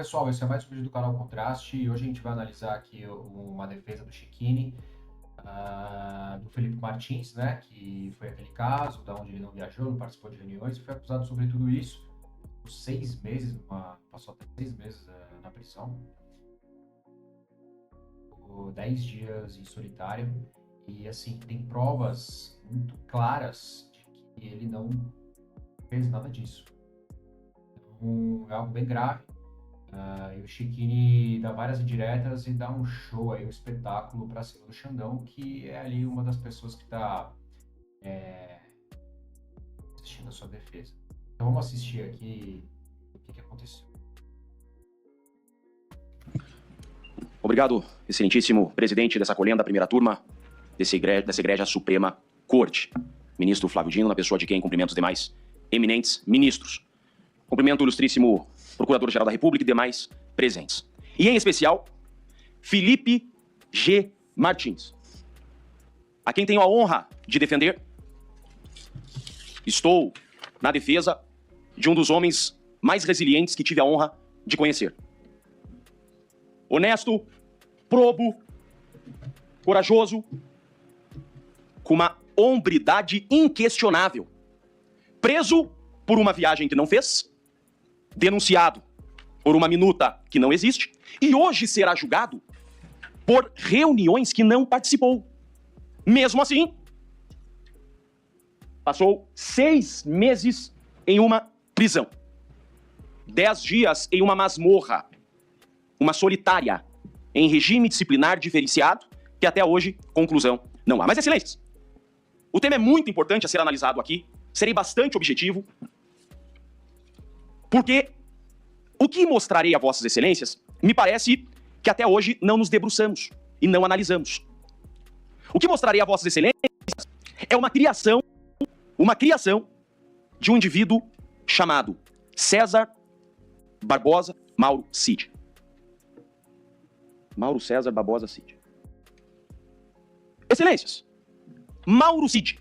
pessoal, esse é mais um vídeo do canal Contraste e hoje a gente vai analisar aqui uma defesa do Cecchini, do Felipe Martins, né, que foi aquele caso da onde ele não viajou, não participou de reuniões e foi acusado sobre tudo isso por 6 meses, passou até 6 meses na prisão, por 10 dias em solitário e assim, tem provas muito claras de que ele não fez nada disso. Então, é algo bem grave. E o Cecchini dá várias indiretas e dá um show aí, um espetáculo para cima do Xandão, que é ali uma das pessoas que está assistindo a sua defesa. Então vamos assistir aqui o que aconteceu. Obrigado, excelentíssimo presidente dessa colenda, primeira turma, dessa egrégia Suprema Corte. Ministro Flávio Dino, na pessoa de quem cumprimento os demais eminentes ministros. Cumprimento o ilustríssimo Procurador-Geral da República e demais presentes. E, em especial, Felipe G. Martins, a quem tenho a honra de defender. Estou na defesa de um dos homens mais resilientes que tive a honra de conhecer. Honesto, probo, corajoso, com uma hombridade inquestionável. Preso por uma viagem que não fez, denunciado por uma minuta que não existe, e hoje será julgado por reuniões que não participou. Mesmo assim, passou 6 meses em uma prisão, 10 dias em uma masmorra, uma solitária, em regime disciplinar diferenciado, que até hoje, conclusão, não há. Mas, excelências, o tema é muito importante a ser analisado aqui, serei bastante objetivo, porque o que mostrarei a vossas excelências, me parece que até hoje não nos debruçamos e não analisamos. O que mostrarei a vossas excelências é uma criação de um indivíduo chamado César Barbosa Mauro Cid. Mauro César Barbosa Cid. Excelências, Mauro Cid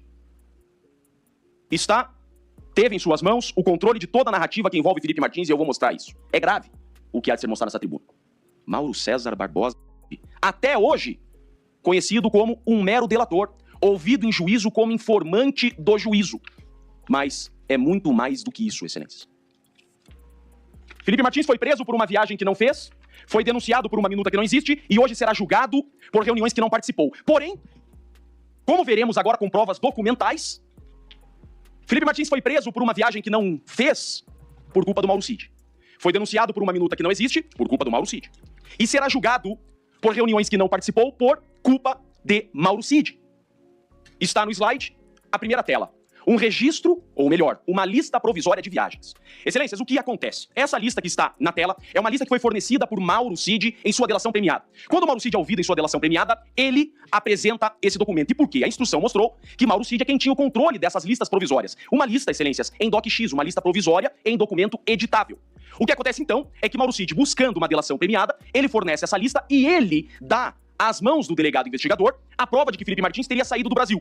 teve em suas mãos o controle de toda a narrativa que envolve Felipe Martins e eu vou mostrar isso. É grave o que há de ser mostrado nessa tribuna. Mauro César Barbosa, até hoje conhecido como um mero delator, ouvido em juízo como informante do juízo. Mas é muito mais do que isso, excelências. Felipe Martins foi preso por uma viagem que não fez, foi denunciado por uma minuta que não existe e hoje será julgado por reuniões que não participou. Porém, como veremos agora com provas documentais, Felipe Martins foi preso por uma viagem que não fez por culpa do Mauro Cid. Foi denunciado por uma minuta que não existe por culpa do Mauro Cid. E será julgado por reuniões que não participou por culpa de Mauro Cid. Está no slide, a primeira tela. Um registro, ou melhor, uma lista provisória de viagens. Excelências, o que acontece? Essa lista que está na tela é uma lista que foi fornecida por Mauro Cid em sua delação premiada. Quando Mauro Cid é ouvido em sua delação premiada, ele apresenta esse documento. E por quê? A instrução mostrou que Mauro Cid é quem tinha o controle dessas listas provisórias. Uma lista, excelências, em DOC-X, uma lista provisória em documento editável. O que acontece então é que Mauro Cid, buscando uma delação premiada, ele fornece essa lista e ele dá às mãos do delegado investigador a prova de que Felipe Martins teria saído do Brasil.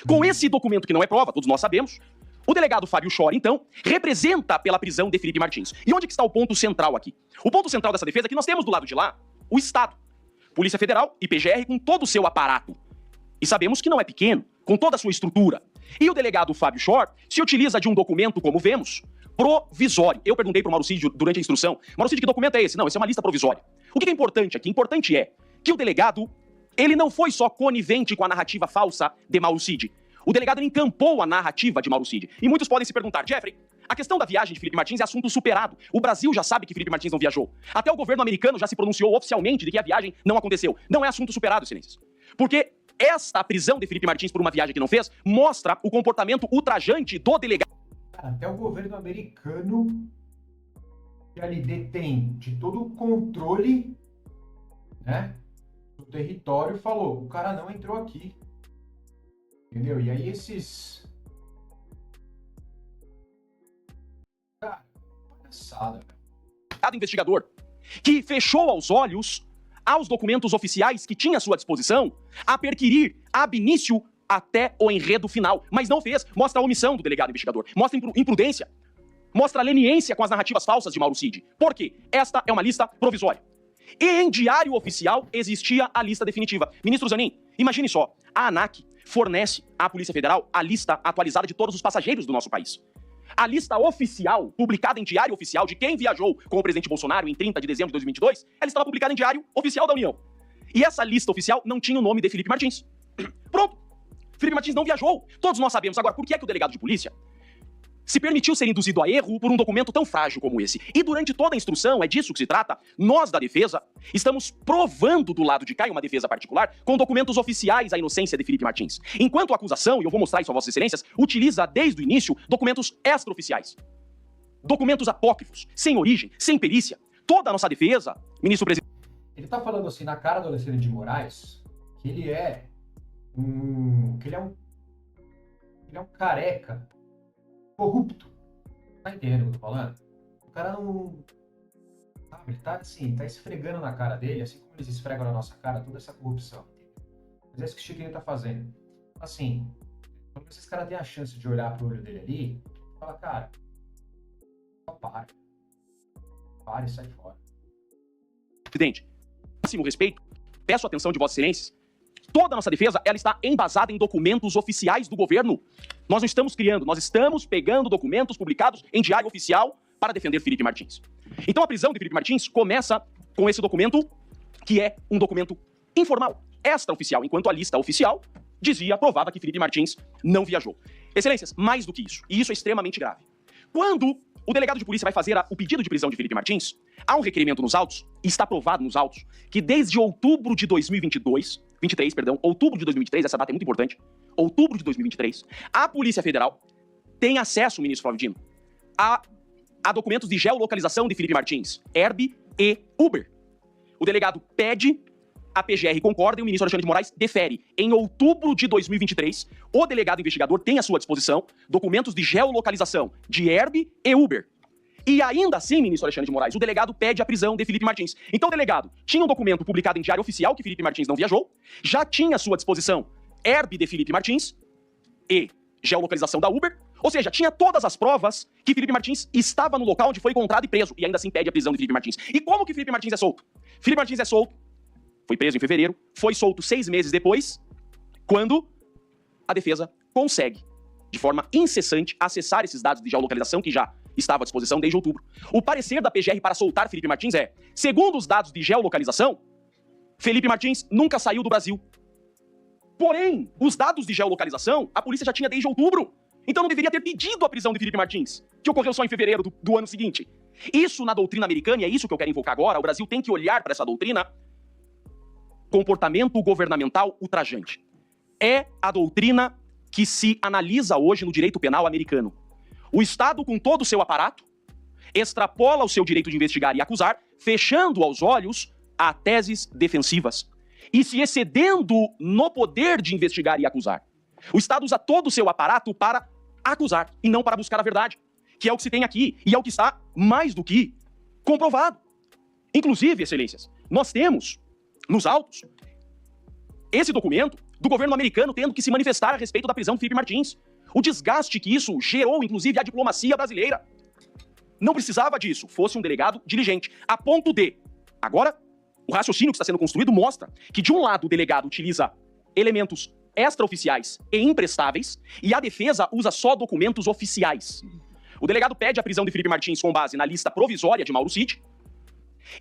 Com esse documento que não é prova, todos nós sabemos, o delegado Fábio Schor, então, representa pela prisão de Felipe Martins. E onde que está o ponto central aqui? O ponto central dessa defesa é que nós temos do lado de lá o Estado, Polícia Federal e PGR com todo o seu aparato. E sabemos que não é pequeno, com toda a sua estrutura. E o delegado Fábio Schor se utiliza de um documento, como vemos, provisório. Eu perguntei para o Mauro Cid durante a instrução, Mauro Cid, que documento é esse? Não, esse é uma lista provisória. O que é importante aqui? Importante é que o delegado, ele não foi só conivente com a narrativa falsa de Mauro Cid. O delegado encampou a narrativa de Mauro Cid. E muitos podem se perguntar, Jeffrey, a questão da viagem de Felipe Martins é assunto superado. O Brasil já sabe que Felipe Martins não viajou. Até o governo americano já se pronunciou oficialmente de que a viagem não aconteceu. Não é assunto superado, excelências. Porque esta prisão de Felipe Martins por uma viagem que não fez mostra o comportamento ultrajante do delegado. Até o governo americano que ali detém de todo o controle, né, do território, falou, o cara não entrou aqui. Entendeu? E aí esses... Cara, palhaçada, velho. Cada investigador que fechou aos olhos aos documentos oficiais que tinha à sua disposição a perquirir ab início até o enredo final, mas não fez. Mostra a omissão do delegado investigador, mostra imprudência. mostra leniência com as narrativas falsas de Mauro Cid. Por quê? Esta é uma lista provisória. E em diário oficial existia a lista definitiva. Ministro Zanin, imagine só, a ANAC fornece à Polícia Federal a lista atualizada de todos os passageiros do nosso país. A lista oficial, publicada em diário oficial de quem viajou com o presidente Bolsonaro em 30 de dezembro de 2022, ela estava publicada em diário oficial da União. E essa lista oficial não tinha o nome de Felipe Martins. Pronto. Felipe Martins não viajou. Todos nós sabemos. Agora, por que é que o delegado de polícia se permitiu ser induzido a erro por um documento tão frágil como esse? E durante toda a instrução, é disso que se trata, nós da defesa estamos provando do lado de cá, em uma defesa particular, com documentos oficiais a inocência de Felipe Martins. Enquanto a acusação, e eu vou mostrar isso a Vossas Excelências, utiliza desde o início documentos extraoficiais. Documentos apócrifos, sem origem, sem perícia. Toda a nossa defesa, ministro presidente... Ele tá falando assim na cara do Alexandre de Moraes que ele é um careca corrupto. Tá entendendo o que eu tô falando? O cara não... Sabe, ele tá assim, tá esfregando na cara dele, assim como eles esfregam na nossa cara toda essa corrupção. Mas é isso que o Chiquinho tá fazendo. Assim, quando esses caras têm a chance de olhar pro olho dele ali, fala, cara, só para e sai fora. Presidente, máximo respeito, peço a atenção de Vossas Excelências. Toda a nossa defesa, ela está embasada em documentos oficiais do governo. Nós não estamos criando, nós estamos pegando documentos publicados em diário oficial para defender Felipe Martins. Então a prisão de Felipe Martins começa com esse documento, que é um documento informal, extraoficial, enquanto a lista oficial provava que Felipe Martins não viajou. Excelências, mais do que isso, e isso é extremamente grave. Quando o delegado de polícia vai fazer o pedido de prisão de Felipe Martins, há um requerimento nos autos, e está provado nos autos, que desde outubro de 2023, essa data é muito importante, outubro de 2023, a Polícia Federal tem acesso, ministro Flávio Dino, a documentos de geolocalização de Felipe Martins, Herb e Uber. O delegado pede, a PGR concorda e o ministro Alexandre de Moraes defere. Em outubro de 2023, o delegado investigador tem à sua disposição documentos de geolocalização de Herb e Uber. E ainda assim, ministro Alexandre de Moraes, o delegado pede a prisão de Felipe Martins. Então o delegado tinha um documento publicado em diário oficial que Felipe Martins não viajou, já tinha à sua disposição Herb de Felipe Martins e geolocalização da Uber, ou seja, tinha todas as provas que Felipe Martins estava no local onde foi encontrado e preso, e ainda assim pede a prisão de Felipe Martins. E como que Felipe Martins é solto? Felipe Martins é solto, foi preso em fevereiro, foi solto 6 meses depois, quando a defesa consegue, de forma incessante, acessar esses dados de geolocalização que já estava à disposição desde outubro. O parecer da PGR para soltar Felipe Martins é, segundo os dados de geolocalização, Felipe Martins nunca saiu do Brasil. Porém, os dados de geolocalização, a polícia já tinha desde outubro. Então não deveria ter pedido a prisão de Felipe Martins, que ocorreu só em fevereiro do ano seguinte. Isso na doutrina americana, e é isso que eu quero invocar agora, o Brasil tem que olhar para essa doutrina, comportamento governamental ultrajante. É a doutrina que se analisa hoje no direito penal americano. O Estado, com todo o seu aparato, extrapola o seu direito de investigar e acusar, fechando aos olhos a teses defensivas e se excedendo no poder de investigar e acusar. O Estado usa todo o seu aparato para acusar e não para buscar a verdade, que é o que se tem aqui e é o que está mais do que comprovado. Inclusive, excelências, nós temos nos autos esse documento do governo americano tendo que se manifestar a respeito da prisão de Felipe Martins. O desgaste que isso gerou, inclusive, à diplomacia brasileira. Não precisava disso, fosse um delegado diligente, a ponto de... Agora, o raciocínio que está sendo construído mostra que, de um lado, o delegado utiliza elementos extraoficiais e imprestáveis, e a defesa usa só documentos oficiais. O delegado pede a prisão de Felipe Martins com base na lista provisória de Mauro Cid,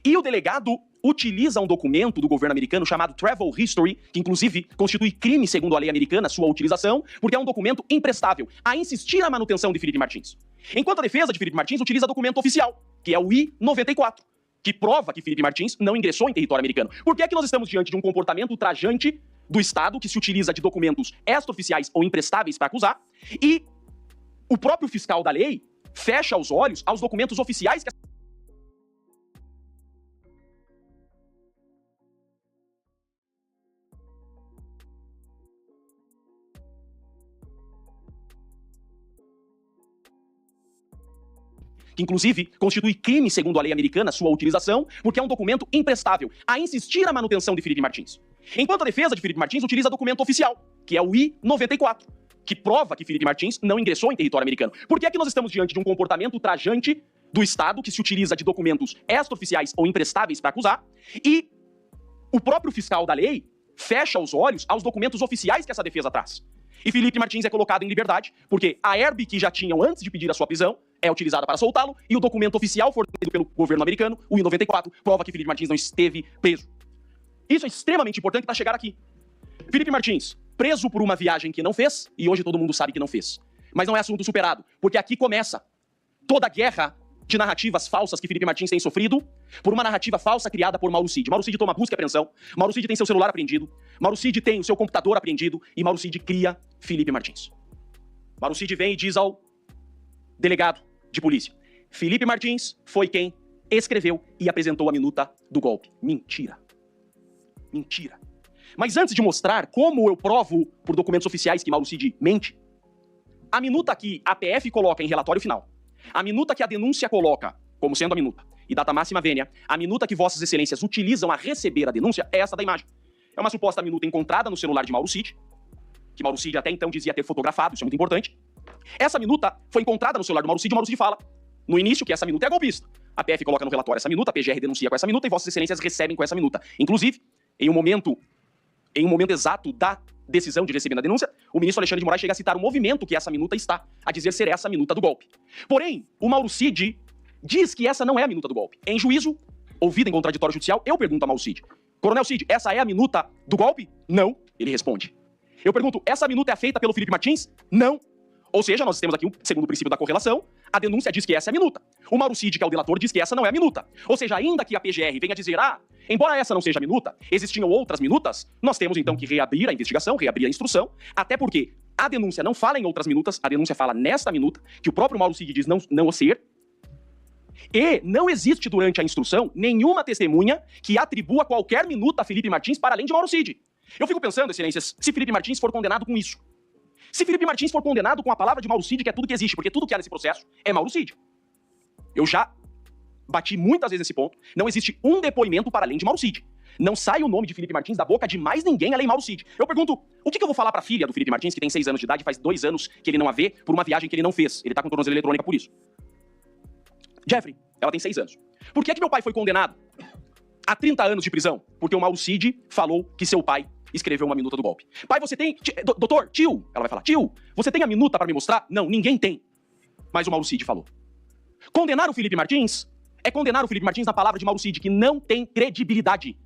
e o delegado utiliza um documento do governo americano chamado Travel History, que inclusive constitui crime segundo a lei americana sua utilização, porque é um documento imprestável, a insistir na manutenção de Felipe Martins. Enquanto a defesa de Felipe Martins utiliza documento oficial, que é o I-94, que prova que Felipe Martins não ingressou em território americano. Por que é que nós estamos diante de um comportamento ultrajante do Estado que se utiliza de documentos extraoficiais ou imprestáveis para acusar, e o próprio fiscal da lei fecha os olhos aos documentos oficiais que inclusive constitui crime segundo a lei americana sua utilização, porque é um documento imprestável, a insistir na manutenção de Felipe Martins. Enquanto a defesa de Felipe Martins utiliza documento oficial, que é o I-94, que prova que Felipe Martins não ingressou em território americano. Por que é que nós estamos diante de um comportamento ultrajante do Estado que se utiliza de documentos extraoficiais ou imprestáveis para acusar e o próprio fiscal da lei fecha os olhos aos documentos oficiais que essa defesa traz? E Felipe Martins é colocado em liberdade porque a herb que já tinham antes de pedir a sua prisão é utilizada para soltá-lo e o documento oficial fornecido pelo governo americano, o I-94, prova que Felipe Martins não esteve preso. Isso é extremamente importante para chegar aqui. Felipe Martins, preso por uma viagem que não fez, e hoje todo mundo sabe que não fez. Mas não é assunto superado, porque aqui começa toda a guerra de narrativas falsas que Felipe Martins tem sofrido por uma narrativa falsa criada por Mauro Cid. Mauro Cid toma busca e apreensão, Mauro Cid tem seu celular apreendido, Mauro Cid tem o seu computador apreendido e Mauro Cid cria Felipe Martins. Mauro Cid vem e diz ao delegado de polícia: Felipe Martins foi quem escreveu e apresentou a minuta do golpe. Mentira. Mentira. Mas antes de mostrar como eu provo por documentos oficiais que Mauro Cid mente, a minuta que a PF coloca em relatório final, a minuta que a denúncia coloca como sendo a minuta, e data máxima vênia, a minuta que vossas excelências utilizam a receber a denúncia é essa da imagem. É uma suposta minuta encontrada no celular de Mauro Cid, que Mauro Cid até então dizia ter fotografado, isso é muito importante. Essa minuta foi encontrada no celular do Mauro Cid, e Mauro Cid fala no início que essa minuta é golpista. A PF coloca no relatório essa minuta, a PGR denuncia com essa minuta e vossas excelências recebem com essa minuta. Inclusive, em um momento exato da decisão de receber a denúncia, o ministro Alexandre de Moraes chega a citar o movimento que essa minuta está, a dizer ser essa a minuta do golpe. Porém, o Mauro Cid diz que essa não é a minuta do golpe. Em juízo, ouvido em contraditório judicial, eu pergunto a Mauro Cid: Coronel Cid, essa é a minuta do golpe? Não, ele responde. Eu pergunto: essa minuta é feita pelo Felipe Martins? Não. Ou seja, nós temos aqui o segundo princípio da correlação, a denúncia diz que essa é a minuta. O Mauro Cid, que é o delator, diz que essa não é a minuta. Ou seja, ainda que a PGR venha dizer, embora essa não seja a minuta, existiam outras minutas, nós temos então que reabrir a investigação, reabrir a instrução, até porque a denúncia não fala em outras minutas, a denúncia fala nesta minuta, que o próprio Mauro Cid diz não o ser, e não existe durante a instrução nenhuma testemunha que atribua qualquer minuta a Felipe Martins para além de Mauro Cid. Eu fico pensando, excelências, se Felipe Martins for condenado com isso. Se Felipe Martins for condenado com a palavra de Mauro Cid, que é tudo que existe, porque tudo que há nesse processo é Mauro Cid. Eu já bati muitas vezes nesse ponto. Não existe um depoimento para além de Mauro Cid. Não sai o nome de Felipe Martins da boca de mais ninguém além de Mauro Cid. Eu pergunto, o que eu vou falar para a filha do Felipe Martins, que tem 6 anos de idade, faz 2 anos que ele não a vê, por uma viagem que ele não fez? Ele tá com tornozeleira eletrônica por isso. Jeffrey, ela tem 6 anos. Por que meu pai foi condenado a 30 anos de prisão? Porque o Mauro Cid falou que seu pai escreveu uma minuta do golpe. Pai, você tem... Doutor, tio, ela vai falar, tio, você tem a minuta para me mostrar? Não, ninguém tem. Mas o Mauro Cid falou. Condenar o Felipe Martins é condenar o Felipe Martins na palavra de Mauro Cid, que não tem credibilidade.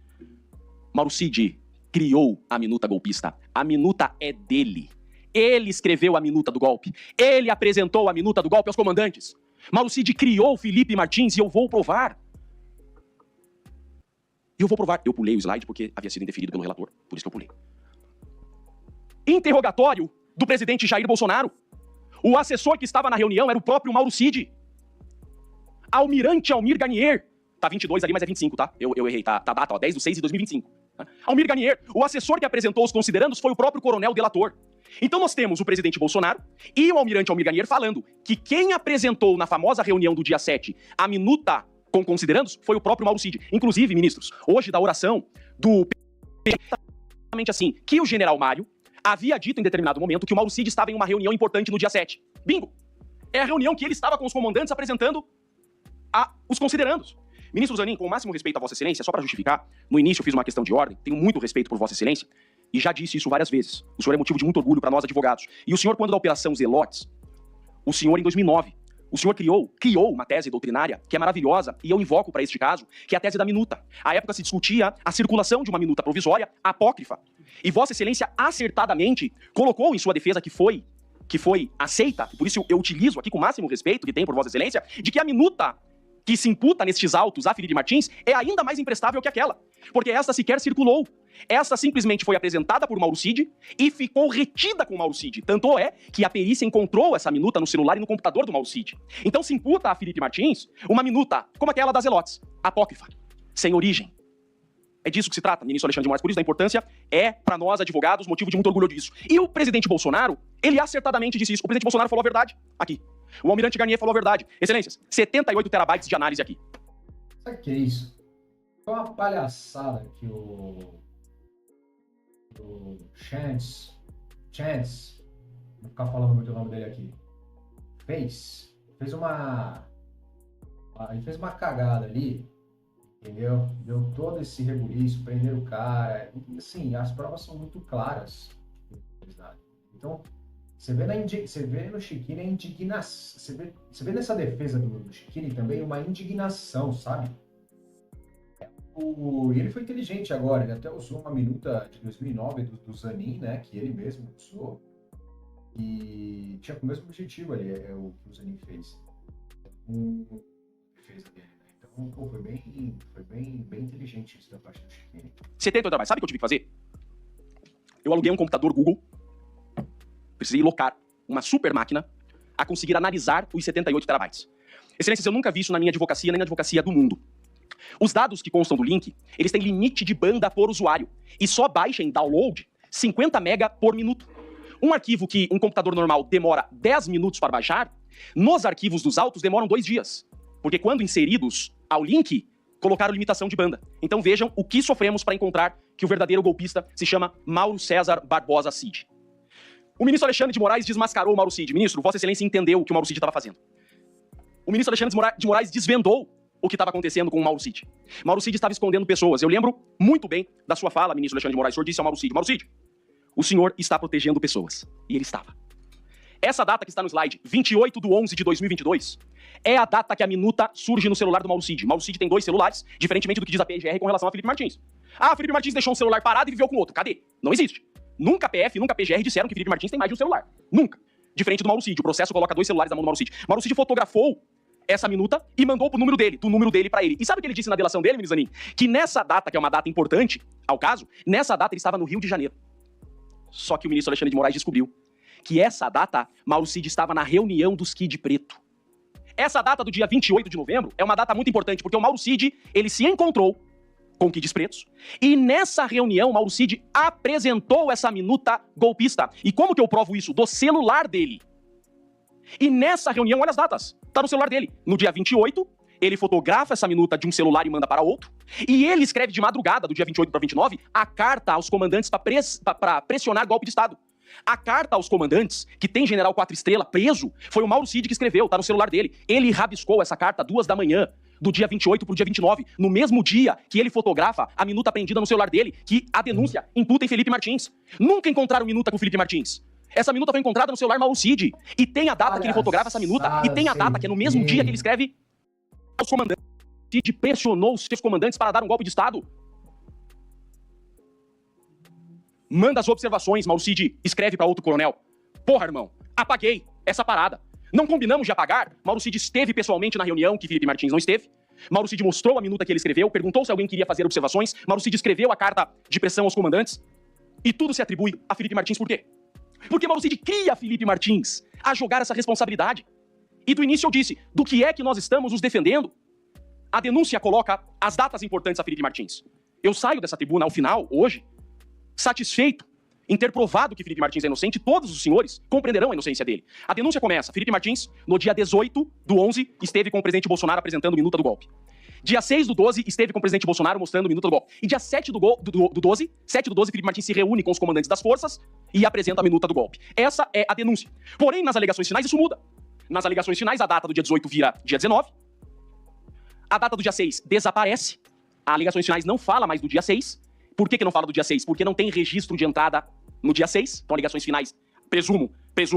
Mauro Cid criou a minuta golpista. A minuta é dele. Ele escreveu a minuta do golpe. Ele apresentou a minuta do golpe aos comandantes. Mauro Cid criou o Felipe Martins e eu vou provar. Eu pulei o slide porque havia sido indeferido pelo relator, por isso que eu pulei. Interrogatório do presidente Jair Bolsonaro. O assessor que estava na reunião era o próprio Mauro Cid. Almirante Almir Garnier. Tá 22 ali, mas é 25, tá? Eu errei, tá a data, 10/6/2025. Almir Garnier, o assessor que apresentou os considerandos foi o próprio coronel delator. Então nós temos o presidente Bolsonaro e o almirante Almir Garnier falando que quem apresentou na famosa reunião do dia 7 a minuta com considerandos foi o próprio Mauro Cid. Inclusive, ministros, hoje da oração do exatamente assim, que o general Mário havia dito em determinado momento que o Mauro Cid estava em uma reunião importante no dia 7. Bingo! É a reunião que ele estava com os comandantes apresentando os considerandos. Ministro Zanin, com o máximo respeito a Vossa Excelência, só para justificar, no início eu fiz uma questão de ordem, tenho muito respeito por Vossa Excelência, e já disse isso várias vezes. O senhor é motivo de muito orgulho para nós advogados. E o senhor, quando da Operação Zelotes, o senhor em 2009, o senhor criou uma tese doutrinária que é maravilhosa, e eu invoco para este caso, que é a tese da minuta. À época se discutia a circulação de uma minuta provisória apócrifa. E Vossa Excelência acertadamente colocou em sua defesa que foi aceita, por isso eu utilizo aqui com o máximo respeito que tem por Vossa Excelência, de que a minuta que se imputa nestes autos a Felipe Martins é ainda mais imprestável que aquela, porque essa sequer circulou. Essa simplesmente foi apresentada por Mauro Cid e ficou retida com Mauro Cid. Tanto é que a perícia encontrou essa minuta no celular e no computador do Mauro Cid. Então se imputa a Felipe Martins uma minuta como aquela das Zelotes, apócrifa, sem origem. É disso que se trata, ministro Alexandre de Moraes. Por isso, a importância é, para nós, advogados, motivo de muito orgulho disso. E o presidente Bolsonaro, ele acertadamente disse isso. O presidente Bolsonaro falou a verdade aqui. O almirante Garnier falou a verdade. Excelências, 78 terabytes de análise aqui. Sabe o que é isso? Foi uma palhaçada que o Chance vou ficar falando muito o nome dele aqui, fez uma... Ele fez uma cagada ali, entendeu? Deu todo esse rebuliço, prenderam o cara. E, assim, as provas são muito claras. Então, você vê no Chiquini a indignação. Você vê nessa defesa do Chiquini também uma indignação, sabe? E ele foi inteligente agora. Ele até usou uma minuta de 2009 do Zanin, né? Que ele mesmo usou. E tinha o mesmo objetivo ali, o que o Zanin fez. Defesa dele, né? Então, pô, foi bem inteligente isso da parte do Chiquini. 70 terabytes. Sabe o que eu tive que fazer? Eu aluguei um computador Google. Precisei locar uma super máquina a conseguir analisar os 78 terabytes. Excelências, eu nunca vi isso na minha advocacia, nem na advocacia do mundo. Os dados que constam do link, eles têm limite de banda por usuário. E só baixa em download 50 mega por minuto. Um arquivo que um computador normal demora 10 minutos para baixar, nos arquivos dos autos demoram 2 dias. Porque quando inseridos ao link, colocaram limitação de banda. Então vejam o que sofremos para encontrar que o verdadeiro golpista se chama Mauro César Barbosa Cid. O ministro Alexandre de Moraes desmascarou o Mauro Cid. Ministro, Vossa Excelência entendeu o que o Mauro Cid estava fazendo. O ministro Alexandre de Moraes desvendou o que estava acontecendo com o Mauro Cid. Mauro Cid estava escondendo pessoas. Eu lembro muito bem da sua fala, ministro Alexandre de Moraes. O senhor disse ao Mauro Cid, o senhor está protegendo pessoas. E ele estava. Essa data que está no slide, 28/11/2022, é a data que a minuta surge no celular do Mauro Cid. Mauro Cid tem 2 celulares, diferentemente do que diz a PGR com relação a Felipe Martins. Ah, Felipe Martins deixou um celular parado e viveu com outro. Cadê? Não existe. Nunca a PF, nunca a PGR disseram que Felipe Martins tem mais de um celular. Nunca. Diferente do Mauro Cid. O processo coloca 2 celulares na mão do Mauro Cid. Mauro Cid fotografou essa minuta e mandou do número dele para ele. E sabe o que ele disse na delação dele, ministro Zanin? Que nessa data, que é uma data importante ao caso, nessa data ele estava no Rio de Janeiro. Só que o ministro Alexandre de Moraes descobriu que essa data, Mauro Cid estava na reunião dos Kid Preto. Essa data do dia 28 de novembro é uma data muito importante, porque o Mauro Cid, ele se encontrou com Kids Pretos, e nessa reunião o Mauro Cid apresentou essa minuta golpista. E como que eu provo isso? Do celular dele. E nessa reunião, olha as datas, tá no celular dele. No dia 28, ele fotografa essa minuta de um celular e manda para outro, e ele escreve de madrugada, do dia 28 para 29, a carta aos comandantes para pressionar golpe de Estado. A carta aos comandantes, que tem general 4 estrelas preso, foi o Mauro Cid que escreveu, tá no celular dele. Ele rabiscou essa carta 2 da manhã, do dia 28 pro dia 29, no mesmo dia que ele fotografa a minuta apreendida no celular dele, que a denúncia imputa em Felipe Martins. Nunca encontraram minuta com Felipe Martins. Essa minuta foi encontrada no celular Mauro Cid. E tem a data que ele fotografa essa minuta, e tem a data que é no mesmo dia que ele escreve aos comandantes. Cid pressionou os seus comandantes para dar um golpe de Estado. Manda as observações, Mauro Cid escreve para outro coronel. Porra, irmão, apaguei essa parada. Não combinamos de apagar? Mauro Cid esteve pessoalmente na reunião, que Felipe Martins não esteve. Mauro Cid mostrou a minuta que ele escreveu, perguntou se alguém queria fazer observações. Mauro Cid escreveu a carta de pressão aos comandantes. E tudo se atribui a Felipe Martins por quê? Porque Mauro Cid cria Felipe Martins a jogar essa responsabilidade. E do início eu disse, do que é que nós estamos nos defendendo? A denúncia coloca as datas importantes a Felipe Martins. Eu saio dessa tribuna ao final, hoje, satisfeito em ter provado que Felipe Martins é inocente, todos os senhores compreenderão a inocência dele. A denúncia começa. Felipe Martins, no dia 18/11, esteve com o presidente Bolsonaro apresentando minuta do golpe. Dia 6/12, esteve com o presidente Bolsonaro mostrando minuta do golpe. E dia 7/12, Felipe Martins se reúne com os comandantes das forças e apresenta a minuta do golpe. Essa é a denúncia. Porém, nas alegações finais, isso muda. Nas alegações finais, a data do dia 18 vira dia 19. A data do dia 6 desaparece. A alegações finais não fala mais do dia 6. Por que não fala do dia 6? Porque não tem registro de entrada no dia 6. Então, alegações finais, presumo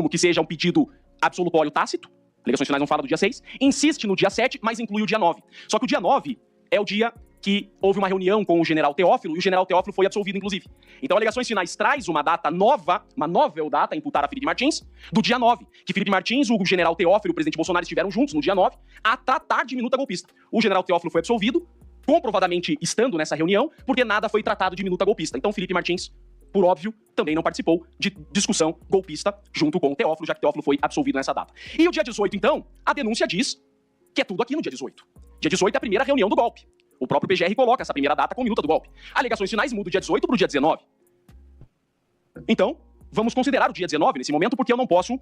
que seja um pedido absolutório tácito. Alegações finais não fala do dia 6. Insiste no dia 7, mas inclui o dia 9. Só que o dia 9 é o dia que houve uma reunião com o general Teófilo, e o general Teófilo foi absolvido, inclusive. Então, alegações finais traz uma data nova, uma novel data, imputada a Felipe Martins, do dia 9, que Felipe Martins, o general Teófilo e o presidente Bolsonaro estiveram juntos no dia 9, a tratar de minuta golpista. O general Teófilo foi absolvido, comprovadamente estando nessa reunião, porque nada foi tratado de minuta golpista. Então, Felipe Martins, por óbvio, também não participou de discussão golpista junto com o Teófilo, já que Teófilo foi absolvido nessa data. E o dia 18, então, a denúncia diz que é tudo aqui no dia 18. Dia 18 é a primeira reunião do golpe. O próprio PGR coloca essa primeira data com minuta do golpe. Alegações finais mudam do dia 18 para o dia 19. Então, vamos considerar o dia 19 nesse momento, porque eu não posso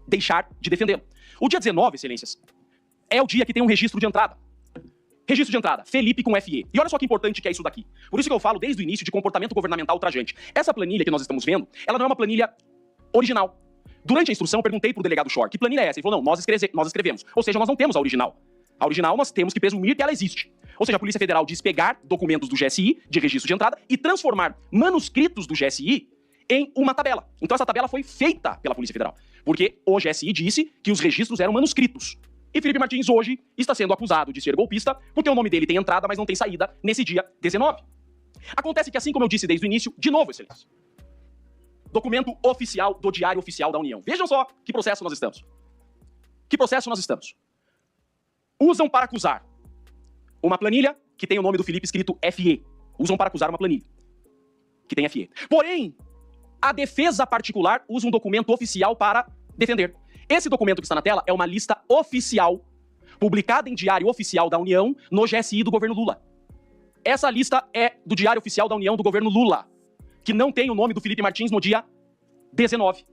deixar de defendê-lo. O dia 19, excelências, é o dia que tem um registro de entrada. Registro de entrada, Felipe com FE. E olha só que importante que é isso daqui. Por isso que eu falo desde o início de comportamento governamental ultrajante. Essa planilha que nós estamos vendo, ela não é uma planilha original. Durante a instrução, eu perguntei pro delegado Shor, que planilha é essa? Ele falou, não, nós escrevemos. Ou seja, nós não temos a original. A original nós temos que presumir que ela existe. Ou seja, a Polícia Federal diz pegar documentos do GSI, de registro de entrada, e transformar manuscritos do GSI em uma tabela. Então essa tabela foi feita pela Polícia Federal, porque o GSI disse que os registros eram manuscritos. E Felipe Martins hoje está sendo acusado de ser golpista, porque o nome dele tem entrada, mas não tem saída nesse dia 19. Acontece que, assim como eu disse desde o início, de novo, excelência, documento oficial do Diário Oficial da União. Vejam só que processo nós estamos. Que processo nós estamos? Usam para acusar uma planilha que tem o nome do Felipe escrito FE. Usam para acusar uma planilha que tem FE. Porém, a defesa particular usa um documento oficial para defender. Esse documento que está na tela é uma lista oficial, publicada em Diário Oficial da União, no GSI do governo Lula. Essa lista é do Diário Oficial da União do governo Lula, que não tem o nome do Felipe Martins no dia 19.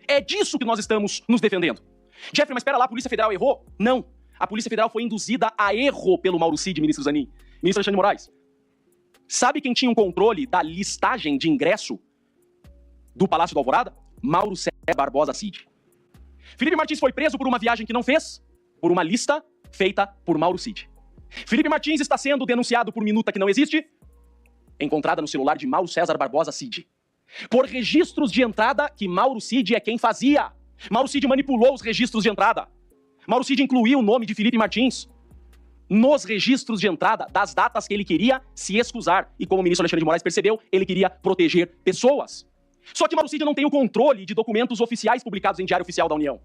É disso que nós estamos nos defendendo. Jeffrey, mas espera lá, a Polícia Federal errou? Não. A Polícia Federal foi induzida a erro pelo Mauro Cid, ministro Zanin. Ministro Alexandre de Moraes. Sabe quem tinha um controle da listagem de ingresso do Palácio da Alvorada? Mauro César Barbosa Cid. Felipe Martins foi preso por uma viagem que não fez, por uma lista feita por Mauro Cid. Felipe Martins está sendo denunciado por minuta que não existe, encontrada no celular de Mauro César Barbosa Cid. Por registros de entrada que Mauro Cid é quem fazia. Mauro Cid manipulou os registros de entrada. Mauro Cid incluiu o nome de Felipe Martins nos registros de entrada das datas que ele queria se excusar. E como o ministro Alexandre de Moraes percebeu, ele queria proteger pessoas. Só que Mauro Cid não tem o controle de documentos oficiais publicados em Diário Oficial da União.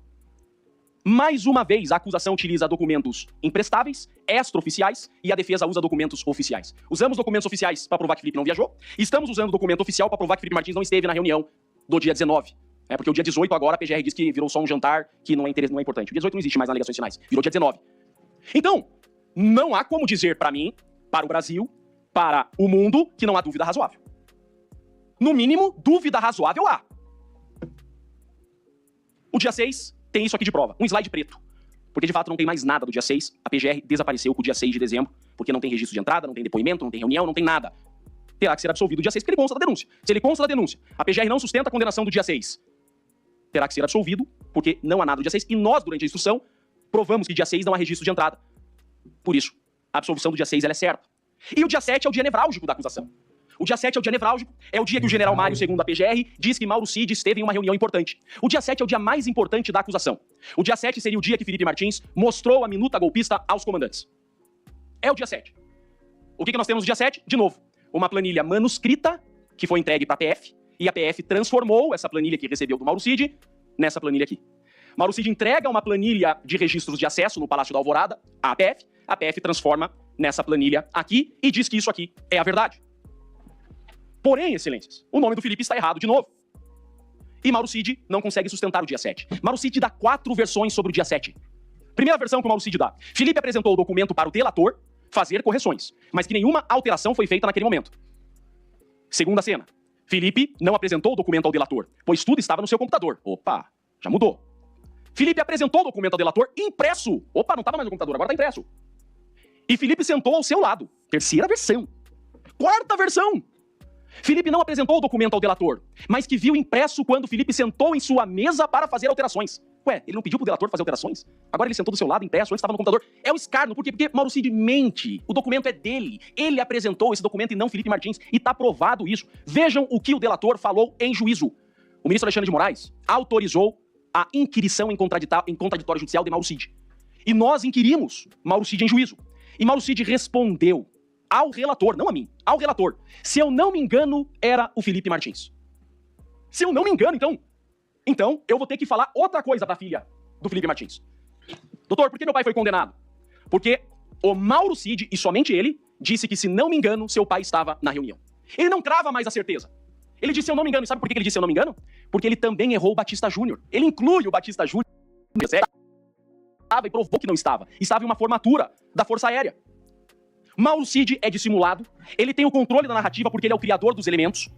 Mais uma vez, a acusação utiliza documentos imprestáveis, extraoficiais, e a defesa usa documentos oficiais. Usamos documentos oficiais para provar que Felipe não viajou, e estamos usando documento oficial para provar que Felipe Martins não esteve na reunião do dia 19. Porque o dia 18 agora a PGR diz que virou só um jantar que não é importante. O dia 18 não existe mais nas alegações finais, virou dia 19. Então, não há como dizer para mim, para o Brasil, para o mundo, que não há dúvida razoável. No mínimo, dúvida razoável há. O dia 6 tem isso aqui de prova, um slide preto. Porque de fato não tem mais nada do dia 6, a PGR desapareceu com o dia 6 de dezembro, porque não tem registro de entrada, não tem depoimento, não tem reunião, não tem nada. Terá que ser absolvido o dia 6, porque ele consta da denúncia. Se ele consta da denúncia, a PGR não sustenta a condenação do dia 6. Terá que ser absolvido, porque não há nada do dia 6, e nós, durante a instrução, provamos que dia 6 não há registro de entrada. Por isso, a absolvição do dia 6 ela é certa. E o dia 7 é o dia nevrálgico da acusação. O dia 7 é o dia nevrálgico, é o dia que o general Mário, segundo a PGR, diz que Mauro Cid esteve em uma reunião importante. O dia 7 é o dia mais importante da acusação. O dia 7 seria o dia que Felipe Martins mostrou a minuta golpista aos comandantes. É o dia 7. O que nós temos no dia 7? De novo, uma planilha manuscrita que foi entregue para a PF, e a PF transformou essa planilha que recebeu do Mauro Cid nessa planilha aqui. Mauro Cid entrega uma planilha de registros de acesso no Palácio da Alvorada à PF, a PF transforma nessa planilha aqui e diz que isso aqui é a verdade. Porém, excelências, o nome do Felipe está errado de novo. E Mauro Cid não consegue sustentar o dia 7. Mauro Cid dá 4 versões sobre o dia 7. Primeira versão que o Mauro Cid dá. Felipe apresentou o documento para o delator fazer correções, mas que nenhuma alteração foi feita naquele momento. Segunda cena. Felipe não apresentou o documento ao delator, pois tudo estava no seu computador. Opa, já mudou. Felipe apresentou o documento ao delator impresso. Opa, não estava mais no computador, agora está impresso. E Felipe sentou ao seu lado. Terceira versão. Quarta versão. Felipe não apresentou o documento ao delator, mas que viu impresso quando Felipe sentou em sua mesa para fazer alterações. Ué, ele não pediu pro delator fazer alterações? Agora ele sentou do seu lado, impresso, antes estava no computador. É um escárnio, por quê? Porque Mauro Cid mente. O documento é dele. Ele apresentou esse documento e não Felipe Martins, e está provado isso. Vejam o que o delator falou em juízo. O ministro Alexandre de Moraes autorizou a inquirição em contraditório judicial de Mauro Cid. E nós inquirimos Mauro Cid em juízo. E Mauro Cid respondeu ao relator, não a mim, ao relator. Se eu não me engano, era o Felipe Martins. Se eu não me engano, então eu vou ter que falar outra coisa para a filha do Felipe Martins. Doutor, por que meu pai foi condenado? Porque o Mauro Cid, e somente ele, disse que, se não me engano, seu pai estava na reunião. Ele não crava mais a certeza. Ele disse, eu não me engano. E sabe por que ele disse, eu não me engano? Porque ele também errou o Batista Júnior. Ele inclui o Batista Júnior e provou que não estava. Estava em uma formatura da Força Aérea. Mauro Cid é dissimulado, ele tem o controle da narrativa porque ele é o criador dos elementos,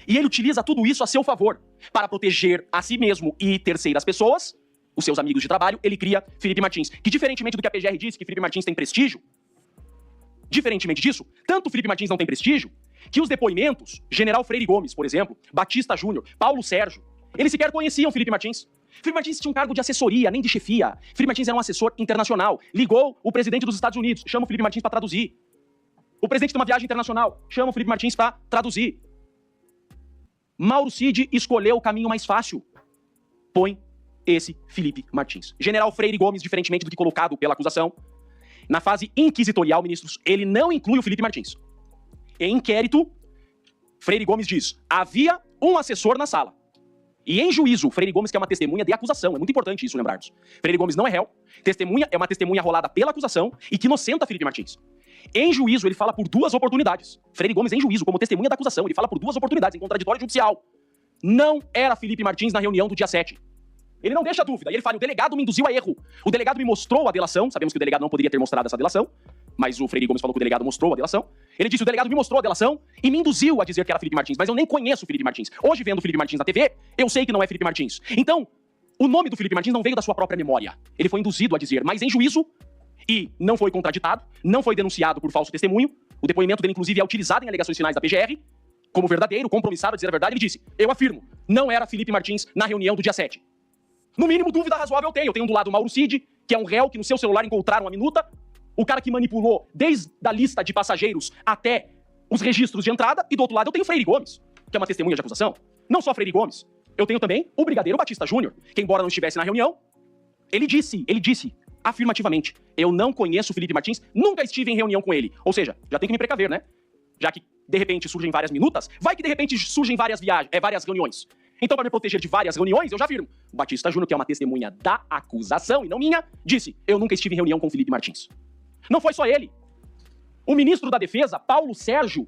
e ele utiliza tudo isso a seu favor, para proteger a si mesmo e terceiras pessoas, os seus amigos de trabalho. Ele cria Felipe Martins, que, diferentemente do que a PGR disse, que Felipe Martins tem prestígio, diferentemente disso, tanto Felipe Martins não tem prestígio, que os depoimentos, General Freire Gomes, por exemplo, Batista Júnior, Paulo Sérgio, Eles sequer conheciam Felipe Martins. Felipe Martins tinha um cargo de assessoria, nem de chefia. Felipe Martins era um assessor internacional. Ligou o presidente dos Estados Unidos, chama o Felipe Martins para traduzir. O presidente de uma viagem internacional, chama o Felipe Martins para traduzir. Mauro Cid escolheu o caminho mais fácil. Põe esse Felipe Martins. General Freire Gomes, diferentemente do que colocado pela acusação, na fase inquisitorial, ministros, ele não inclui o Felipe Martins. Em inquérito, Freire Gomes diz, havia um assessor na sala. E em juízo, Freire Gomes, que é uma testemunha de acusação, é muito importante isso lembrarmos. Freire Gomes não é réu, testemunha é uma testemunha rolada pela acusação e que inocenta Felipe Martins. Em juízo, ele fala por 2 oportunidades. Freire Gomes, em juízo, como testemunha da acusação, ele fala por 2 oportunidades, em contraditório judicial. Não era Felipe Martins na reunião do dia 7. Ele não deixa dúvida, e ele fala, o delegado me induziu a erro. O delegado me mostrou a delação, sabemos que o delegado não poderia ter mostrado essa delação, mas o Freire Gomes falou que o delegado mostrou a delação. Ele disse, o delegado me mostrou a delação e me induziu a dizer que era Felipe Martins, mas eu nem conheço o Felipe Martins. Hoje, vendo o Felipe Martins na TV, eu sei que não é Felipe Martins. Então, o nome do Felipe Martins não veio da sua própria memória. Ele foi induzido a dizer, mas em juízo, e não foi contraditado, não foi denunciado por falso testemunho, o depoimento dele, inclusive, é utilizado em alegações finais da PGR, como verdadeiro, compromissado a dizer a verdade, ele disse, eu afirmo, não era Felipe Martins na reunião do dia 7. No mínimo, dúvida razoável eu tenho. Eu tenho do lado o Mauro Cid, que é um réu que no seu celular encontraram a minuta, o cara que manipulou desde a lista de passageiros até os registros de entrada, e do outro lado eu tenho Freire Gomes, que é uma testemunha de acusação. Não só Freire Gomes, eu tenho também o Brigadeiro Batista Júnior, que embora não estivesse na reunião, ele disse afirmativamente, eu não conheço o Felipe Martins, nunca estive em reunião com ele. Ou seja, já tem que me precaver, né? Já que de repente surgem várias minutas, vai que de repente surgem várias reuniões. Então, para me proteger de várias reuniões, eu já afirmo. O Batista Júnior, que é uma testemunha da acusação e não minha, disse, eu nunca estive em reunião com Felipe Martins. Não foi só ele. O ministro da Defesa, Paulo Sérgio,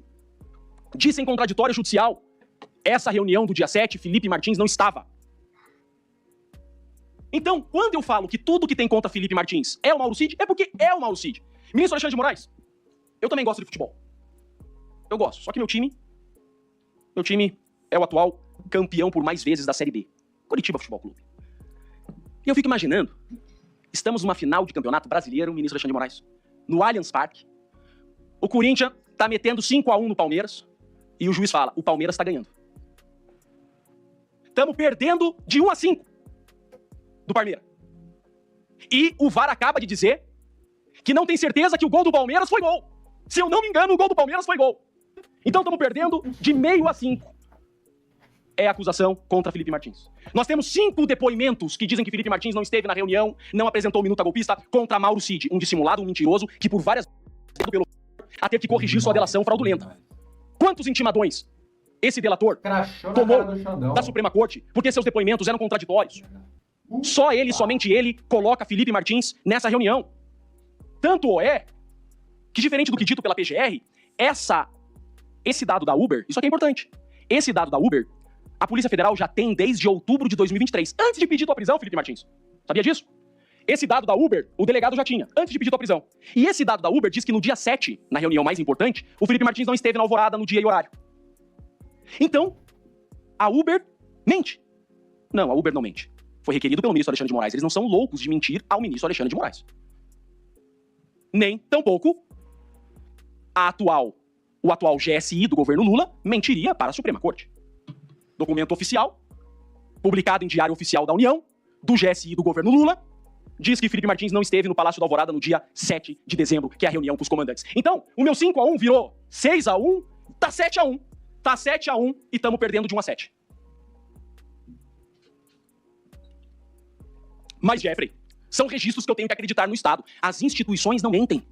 disse em contraditório judicial, essa reunião do dia 7, Felipe Martins não estava. Então, quando eu falo que tudo que tem contra Felipe Martins é o Mauro Cid, é porque é o Mauro Cid. Ministro Alexandre de Moraes, eu também gosto de futebol. Eu gosto, só que meu time é o atual campeão por mais vezes da Série B. Curitiba Futebol Clube. E eu fico imaginando, estamos numa final de campeonato brasileiro, ministro Alexandre de Moraes, no Allianz Parque, o Corinthians tá metendo 5-1 no Palmeiras, e o juiz fala, o Palmeiras tá ganhando. Estamos perdendo de 1-5 do Palmeiras. E o VAR acaba de dizer que não tem certeza que o gol do Palmeiras foi gol. Se eu não me engano, o gol do Palmeiras foi gol. Então estamos perdendo de 0,5. É a acusação contra Felipe Martins. Nós temos 5 depoimentos que dizem que Felipe Martins não esteve na reunião, não apresentou minuta golpista contra Mauro Cid, um dissimulado, um mentiroso, que por várias vezes a ter que corrigir sua delação fraudulenta. Quantos intimadões esse delator tomou da Suprema Corte porque seus depoimentos eram contraditórios? Só ele, somente ele, coloca Felipe Martins nessa reunião. Tanto é que, diferente do que dito pela PGR, esse dado da Uber, isso aqui é importante, esse dado da Uber, a Polícia Federal já tem desde outubro de 2023, antes de pedir tua prisão, Felipe Martins. Sabia disso? Esse dado da Uber, o delegado já tinha, antes de pedir tua prisão. E esse dado da Uber diz que no dia 7, na reunião mais importante, o Felipe Martins não esteve na Alvorada no dia e horário. Então, a Uber mente. Não, a Uber não mente. Foi requerido pelo ministro Alexandre de Moraes. Eles não são loucos de mentir ao ministro Alexandre de Moraes. Nem, tampouco, o atual GSI do governo Lula mentiria para a Suprema Corte. Documento oficial, publicado em Diário Oficial da União, do GSI do governo Lula, diz que Felipe Martins não esteve no Palácio da Alvorada no dia 7 de dezembro, que é a reunião com os comandantes. Então, o meu 5-1 virou 6-1, tá 7-1. Tá 7-1 e estamos perdendo de 1-7. Mas, Jeffrey, são registros que eu tenho que acreditar no Estado. As instituições não mentem.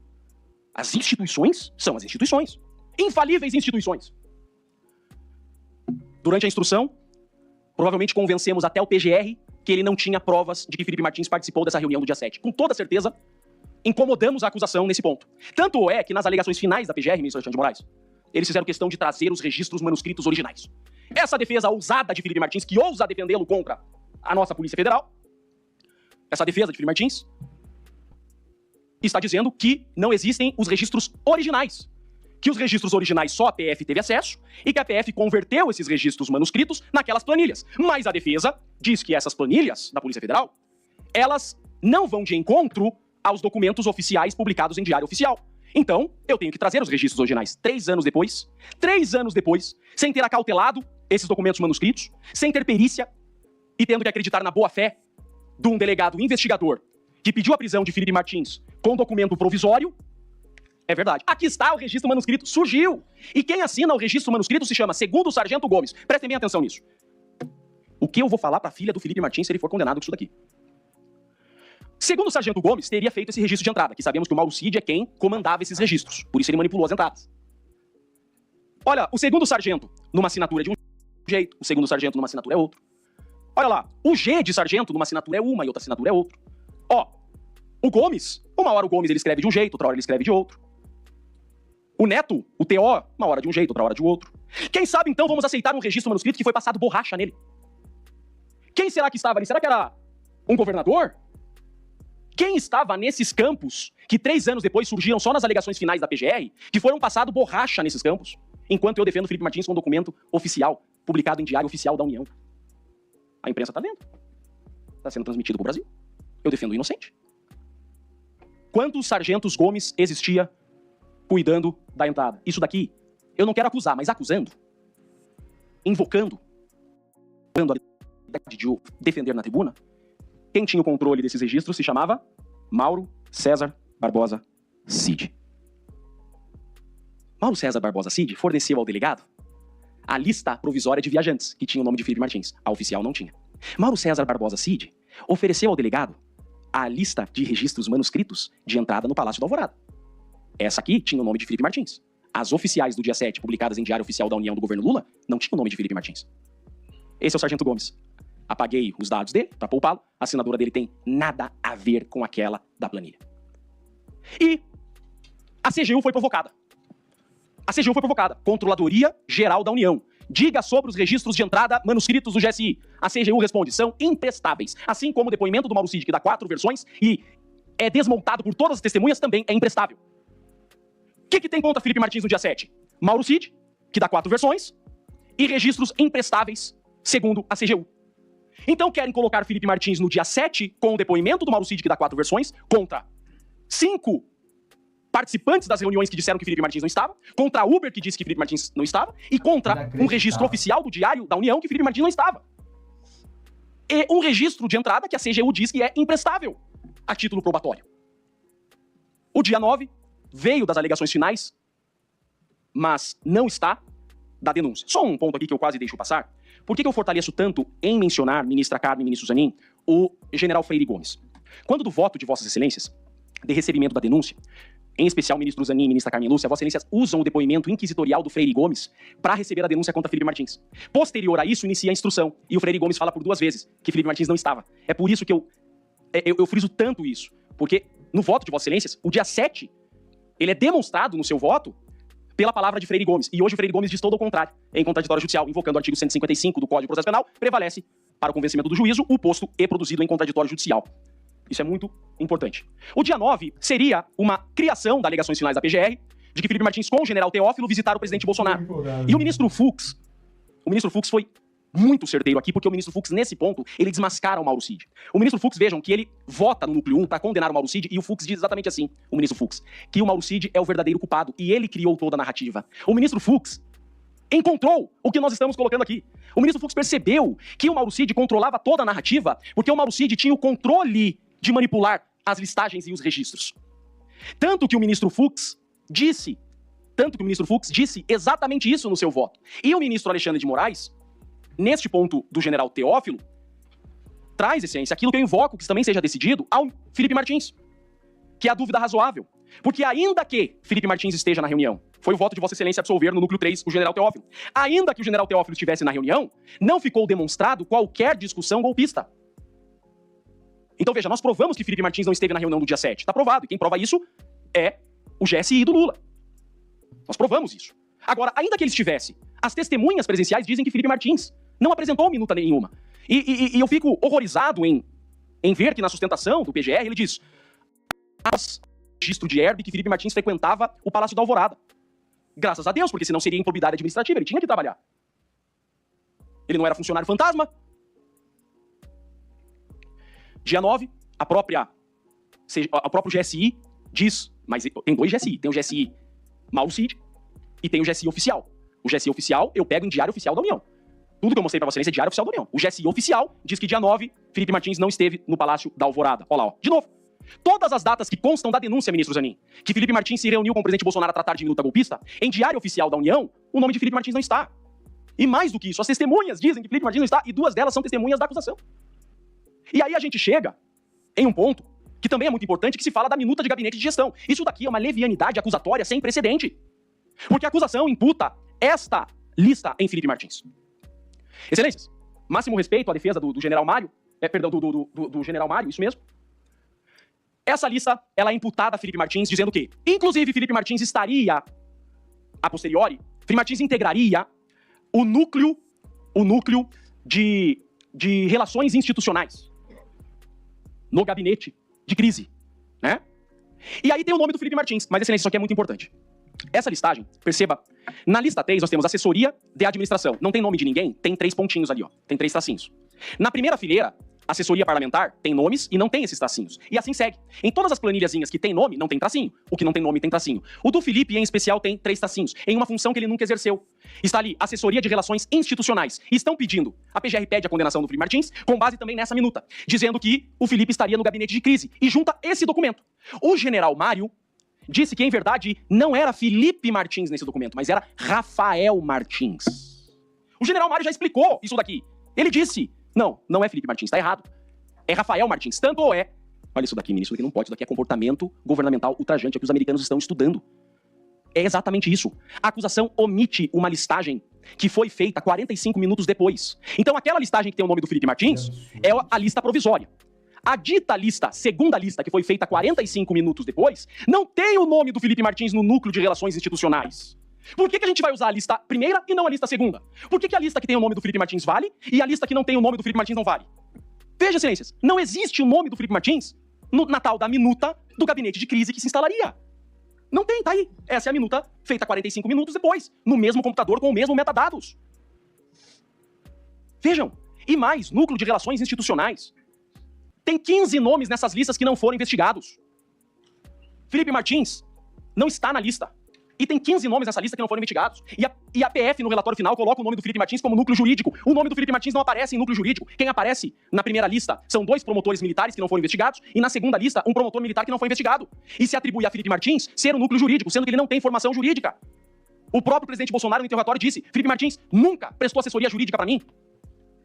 As instituições são as instituições. Infalíveis instituições. Durante a instrução, provavelmente convencemos até o PGR que ele não tinha provas de que Felipe Martins participou dessa reunião do dia 7. Com toda certeza, incomodamos a acusação nesse ponto. Tanto é que nas alegações finais da PGR, ministro Alexandre de Moraes, eles fizeram questão de trazer os registros manuscritos originais. Essa defesa ousada de Felipe Martins, que ousa defendê-lo contra a nossa Polícia Federal, essa defesa de Felipe Martins, está dizendo que não existem os registros originais. Que os registros originais só a PF teve acesso e que a PF converteu esses registros manuscritos naquelas planilhas. Mas a defesa diz que essas planilhas da Polícia Federal, elas não vão de encontro aos documentos oficiais publicados em Diário Oficial. Então, eu tenho que trazer os registros originais 3 anos depois, sem ter acautelado esses documentos manuscritos, sem ter perícia, e tendo que acreditar na boa-fé de um delegado investigador que pediu a prisão de Felipe Martins com documento provisório, é verdade. Aqui está o registro manuscrito, surgiu. E quem assina o registro manuscrito se chama Segundo Sargento Gomes. Prestem bem atenção nisso. O que eu vou falar para a filha do Felipe Martins se ele for condenado com isso daqui? Segundo o Sargento Gomes, teria feito esse registro de entrada, que sabemos que o Mauro Cid é quem comandava esses registros. Por isso ele manipulou as entradas. Olha, o segundo sargento numa assinatura é de um jeito, o segundo sargento numa assinatura é outro. Olha lá, o G de sargento numa assinatura é uma e outra assinatura é outra. Ó, o Gomes, uma hora o Gomes ele escreve de um jeito, outra hora ele escreve de outro. O Neto, o TO, uma hora de um jeito, outra hora de outro. Quem sabe então vamos aceitar um registro manuscrito que foi passado borracha nele? Quem será que estava ali? Será que era um governador? Quem estava nesses campos que 3 anos depois surgiram só nas alegações finais da PGR, que foram passado borracha nesses campos, enquanto eu defendo Felipe Martins com um documento oficial, publicado em Diário Oficial da União? A imprensa tá vendo. Tá sendo transmitido pro Brasil. Eu defendo o inocente. Quantos sargentos Gomes existia cuidando da entrada? Isso daqui, eu não quero acusar, mas acusando, invocando, dando a de defender na tribuna, quem tinha o controle desses registros se chamava Mauro César Barbosa Cid. Mauro César Barbosa Cid forneceu ao delegado a lista provisória de viajantes, que tinha o nome de Felipe Martins. A oficial não tinha. Mauro César Barbosa Cid ofereceu ao delegado a lista de registros manuscritos de entrada no Palácio do Alvorada. Essa aqui tinha o nome de Felipe Martins. As oficiais do dia 7, publicadas em Diário Oficial da União do governo Lula, não tinham o nome de Felipe Martins. Esse é o Sargento Gomes. Apaguei os dados dele para poupá-lo. A assinatura dele tem nada a ver com aquela da planilha. E a CGU foi provocada. A CGU foi provocada. Controladoria Geral da União. Diga sobre os registros de entrada manuscritos do GSI. A CGU responde, são imprestáveis. Assim como o depoimento do Mauro Cid, que dá 4 versões e é desmontado por todas as testemunhas, também é imprestável. O que tem contra Felipe Martins no dia 7? Mauro Cid, que dá 4 versões, e registros imprestáveis, segundo a CGU. Então querem colocar Felipe Martins no dia 7 com o depoimento do Mauro Cid, que dá 4 versões, contra 5 participantes das reuniões que disseram que Felipe Martins não estava, contra a Uber, que disse que Felipe Martins não estava, e contra um registro oficial do Diário da União que Felipe Martins não estava. E um registro de entrada que a CGU diz que é imprestável a título probatório. O dia 9 veio das alegações finais, mas não está da denúncia. Só um ponto aqui que eu quase deixo passar. Por que eu fortaleço tanto em mencionar, ministra Carmen e ministro Zanin, o general Freire Gomes? Quando do voto de Vossas Excelências, de recebimento da denúncia, em especial ministro Zanin e ministra Carmen Lúcia, Vossas Excelências usam o depoimento inquisitorial do Freire Gomes para receber a denúncia contra Felipe Martins. Posterior a isso, inicia a instrução, e o Freire Gomes fala por 2 vezes que Felipe Martins não estava. É por isso que eu friso tanto isso, porque no voto de Vossas Excelências, o dia 7, ele é demonstrado no seu voto pela palavra de Freire Gomes. E hoje o Freire Gomes diz todo o contrário. Em contraditório judicial, invocando o artigo 155 do Código de Processo Penal, prevalece, para o convencimento do juízo, o posto e produzido em contraditório judicial. Isso é muito importante. O dia 9 seria uma criação das alegações finais da PGR de que Felipe Martins com o general Teófilo visitaram o presidente Bolsonaro. E o ministro Fux foi muito certeiro aqui, porque o ministro Fux, nesse ponto, ele desmascara o Mauro Cid. O ministro Fux, vejam, que ele vota no núcleo 1 para condenar o Mauro Cid, e o Fux diz exatamente assim, o ministro Fux, que o Mauro Cid é o verdadeiro culpado, e ele criou toda a narrativa. O ministro Fux encontrou o que nós estamos colocando aqui. O ministro Fux percebeu que o Mauro Cid controlava toda a narrativa, porque o Mauro Cid tinha o controle de manipular as listagens e os registros. Tanto que o ministro Fux disse exatamente isso no seu voto. E o ministro Alexandre de Moraes, neste ponto do general Teófilo, traz essência, aquilo que eu invoco que também seja decidido ao Felipe Martins, que é a dúvida razoável. Porque ainda que Felipe Martins esteja na reunião, foi o voto de Vossa Excelência absolver no núcleo 3 o general Teófilo. Ainda que o general Teófilo estivesse na reunião, não ficou demonstrado qualquer discussão golpista. Então veja, nós provamos que Felipe Martins não esteve na reunião do dia 7. Está provado, e quem prova isso é o GSI do Lula. Nós provamos isso. Agora, ainda que ele estivesse, as testemunhas presenciais dizem que Felipe Martins não apresentou minuta nenhuma. E eu fico horrorizado em ver que na sustentação do PGR ele diz registro de herbe que Felipe Martins frequentava o Palácio da Alvorada. Graças a Deus, porque senão seria improbidade administrativa, ele tinha que trabalhar. Ele não era funcionário fantasma. Dia 9, o próprio GSI diz, mas tem 2 GSI, tem o GSI Mauro Cid e tem o GSI oficial. O GSI oficial eu pego em Diário Oficial da União. Tudo que eu mostrei pra Vossa Excelência é Diário Oficial da União. O GSI oficial diz que dia 9, Felipe Martins não esteve no Palácio da Alvorada. Olha lá, ó. De novo. Todas as datas que constam da denúncia, ministro Zanin, que Felipe Martins se reuniu com o presidente Bolsonaro a tratar de minuta golpista, em Diário Oficial da União, o nome de Felipe Martins não está. E mais do que isso, as testemunhas dizem que Felipe Martins não está, e 2 delas são testemunhas da acusação. E aí a gente chega em um ponto que também é muito importante, que se fala da minuta de gabinete de gestão. Isso daqui é uma levianidade acusatória sem precedente. Porque a acusação imputa esta lista em Felipe Martins. Excelências, máximo respeito à defesa do general Mário, do general Mário, isso mesmo. Essa lista, ela é imputada a Felipe Martins, dizendo que, inclusive, Felipe Martins estaria, a posteriori, Felipe Martins integraria o núcleo de relações institucionais no gabinete de crise, né? E aí tem o nome do Felipe Martins, mas, excelência, isso aqui é muito importante. Essa listagem, perceba, na lista 3 nós temos assessoria de administração. Não tem nome de ninguém, tem 3 pontinhos ali, ó. Tem 3 tracinhos. Na primeira fileira, assessoria parlamentar tem nomes e não tem esses tracinhos. E assim segue. Em todas as planilhazinhas que tem nome, não tem tracinho. O que não tem nome tem tracinho. O do Felipe, em especial, tem 3 tracinhos, em uma função que ele nunca exerceu. Está ali, assessoria de relações institucionais. E estão pedindo, a PGR pede a condenação do Felipe Martins, com base também nessa minuta, dizendo que o Felipe estaria no gabinete de crise. E junta esse documento. O general Mário disse que, em verdade, não era Felipe Martins nesse documento, mas era Rafael Martins. O general Mário já explicou isso daqui. Ele disse, não é Felipe Martins, tá errado. É Rafael Martins. Tanto é... Olha isso daqui, ministro, isso daqui não pode, isso daqui é comportamento governamental ultrajante, é o que os americanos estão estudando. É exatamente isso. A acusação omite uma listagem que foi feita 45 minutos depois. Então, aquela listagem que tem o nome do Felipe Martins é a lista provisória. A dita lista, segunda lista, que foi feita 45 minutos depois, não tem o nome do Felipe Martins no núcleo de relações institucionais. Por que a gente vai usar a lista primeira e não a lista segunda? Por que a lista que tem o nome do Felipe Martins vale e a lista que não tem o nome do Felipe Martins não vale? Veja, excelências, não existe o nome do Felipe Martins na tal da minuta do gabinete de crise que se instalaria. Não tem, tá aí. Essa é a minuta feita 45 minutos depois, no mesmo computador com o mesmo metadados. Vejam, e mais, núcleo de relações institucionais. Tem 15 nomes nessas listas que não foram investigados. Felipe Martins não está na lista. E tem 15 nomes nessa lista que não foram investigados. E a PF, no relatório final, coloca o nome do Felipe Martins como núcleo jurídico. O nome do Felipe Martins não aparece em núcleo jurídico. Quem aparece na primeira lista são 2 promotores militares que não foram investigados, e na segunda lista, um promotor militar que não foi investigado. E se atribui a Felipe Martins ser o núcleo jurídico, sendo que ele não tem formação jurídica. O próprio presidente Bolsonaro, no interrogatório, disse: Felipe Martins nunca prestou assessoria jurídica para mim.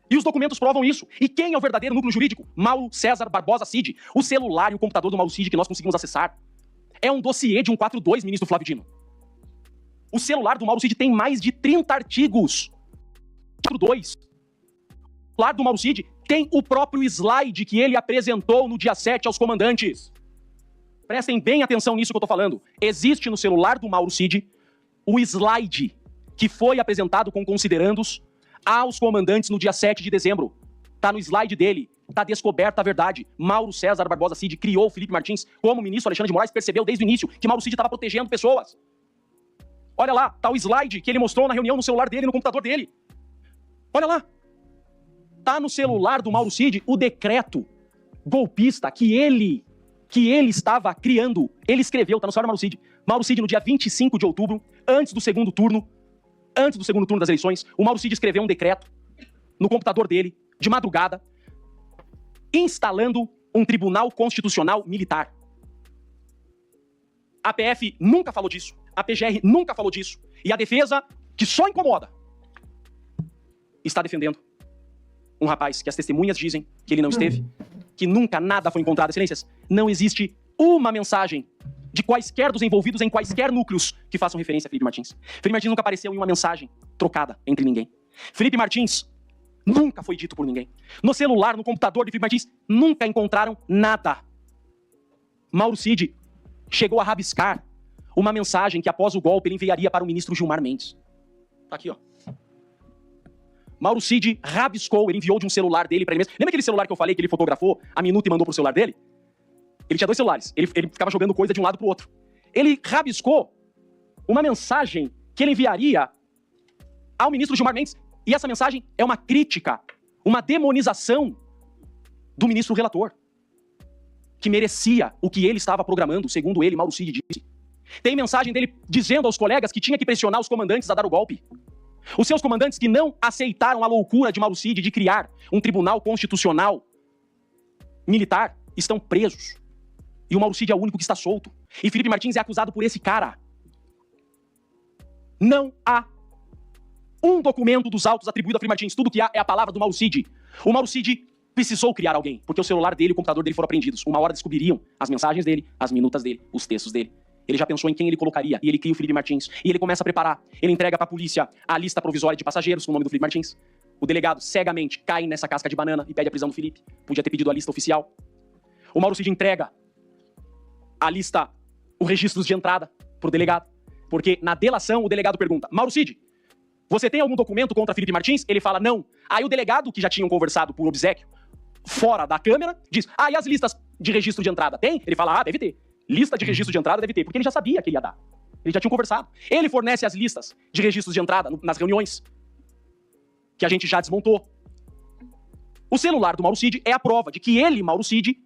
E os documentos provam isso. E quem é o verdadeiro núcleo jurídico? Mauro César Barbosa Cid. O celular e o computador do Mauro Cid que nós conseguimos acessar é um dossiê de 142, ministro Flávio Dino. O celular do Mauro Cid tem mais de 30 artigos. 2. O celular do Mauro Cid tem o próprio slide que ele apresentou no dia 7 aos comandantes. Prestem bem atenção nisso que eu tô falando. Existe no celular do Mauro Cid o slide que foi apresentado com considerandos aos comandantes no dia 7 de dezembro. Tá no slide dele. Tá descoberta a verdade. Mauro César Barbosa Cid criou o Felipe Martins como o ministro Alexandre de Moraes percebeu desde o início que Mauro Cid estava protegendo pessoas. Olha lá, tá o slide que ele mostrou na reunião no celular dele, no computador dele. Olha lá. Tá no celular do Mauro Cid o decreto golpista que ele estava criando. Ele escreveu, tá no celular do Mauro Cid. Mauro Cid, no dia 25 de outubro, antes do segundo turno das eleições, o Mauro Cid escreveu um decreto no computador dele, de madrugada, instalando um tribunal constitucional militar. A PF nunca falou disso, a PGR nunca falou disso, e a defesa, que só incomoda, está defendendo um rapaz que as testemunhas dizem que ele não esteve, que nunca nada foi encontrado. Excelências, não existe uma mensagem de quaisquer dos envolvidos em quaisquer núcleos que façam referência a Felipe Martins. Felipe Martins nunca apareceu em uma mensagem trocada entre ninguém. Felipe Martins nunca foi dito por ninguém. No celular, no computador de Felipe Martins, nunca encontraram nada. Mauro Cid chegou a rabiscar uma mensagem que após o golpe ele enviaria para o ministro Gilmar Mendes. Tá aqui, ó. Mauro Cid rabiscou, ele enviou de um celular dele para ele mesmo. Lembra aquele celular que eu falei que ele fotografou a minuta e mandou pro celular dele? Ele tinha 2 celulares, ele ficava jogando coisa de um lado pro outro. Ele rabiscou uma mensagem que ele enviaria ao ministro Gilmar Mendes, e essa mensagem é uma crítica, uma demonização do ministro relator, que merecia o que ele estava programando, segundo ele, Mauro Cid disse. Tem mensagem dele dizendo aos colegas que tinha que pressionar os comandantes a dar o golpe. Os seus comandantes que não aceitaram a loucura de Mauro Cid de criar um tribunal constitucional militar estão presos. E o Mauro Cid é o único que está solto. E Felipe Martins é acusado por esse cara. Não há um documento dos autos atribuído a Felipe Martins. Tudo que há é a palavra do Mauro Cid. O Mauro Cid precisou criar alguém, porque o celular dele e o computador dele foram apreendidos. Uma hora descobririam as mensagens dele, as minutas dele, os textos dele. Ele já pensou em quem ele colocaria, e ele cria o Felipe Martins. E ele começa a preparar. Ele entrega para a polícia a lista provisória de passageiros com o nome do Felipe Martins. O delegado, cegamente, cai nessa casca de banana e pede a prisão do Felipe. Podia ter pedido a lista oficial. O Mauro Cid entrega a lista, os registros de entrada pro delegado. Porque na delação o delegado pergunta: Mauro Cid, você tem algum documento contra Felipe Martins? Ele fala não. Aí o delegado, que já tinham conversado por obséquio, fora da câmera, diz: e as listas de registro de entrada? Tem? Ele fala: deve ter. Lista de registro de entrada deve ter, porque ele já sabia que ele ia dar. Eles já tinham conversado. Ele fornece as listas de registros de entrada nas reuniões, que a gente já desmontou. O celular do Mauro Cid é a prova de que ele, Mauro Cid,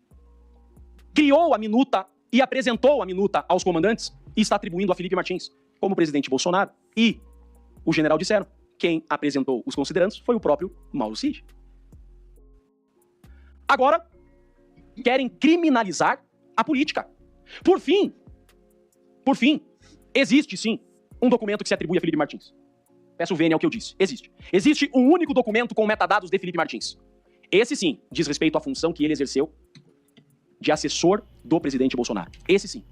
criou a minuta e apresentou a minuta aos comandantes e está atribuindo a Felipe Martins. Como o presidente Bolsonaro e o general disseram, quem apresentou os considerandos foi o próprio Mauro Cid. Agora, querem criminalizar a política. Por fim, existe sim um documento que se atribui a Felipe Martins. Peço vênia ao que eu disse. Existe. Existe um único documento com metadados de Felipe Martins. Esse sim diz respeito à função que ele exerceu de assessor do presidente Bolsonaro. Esse sim.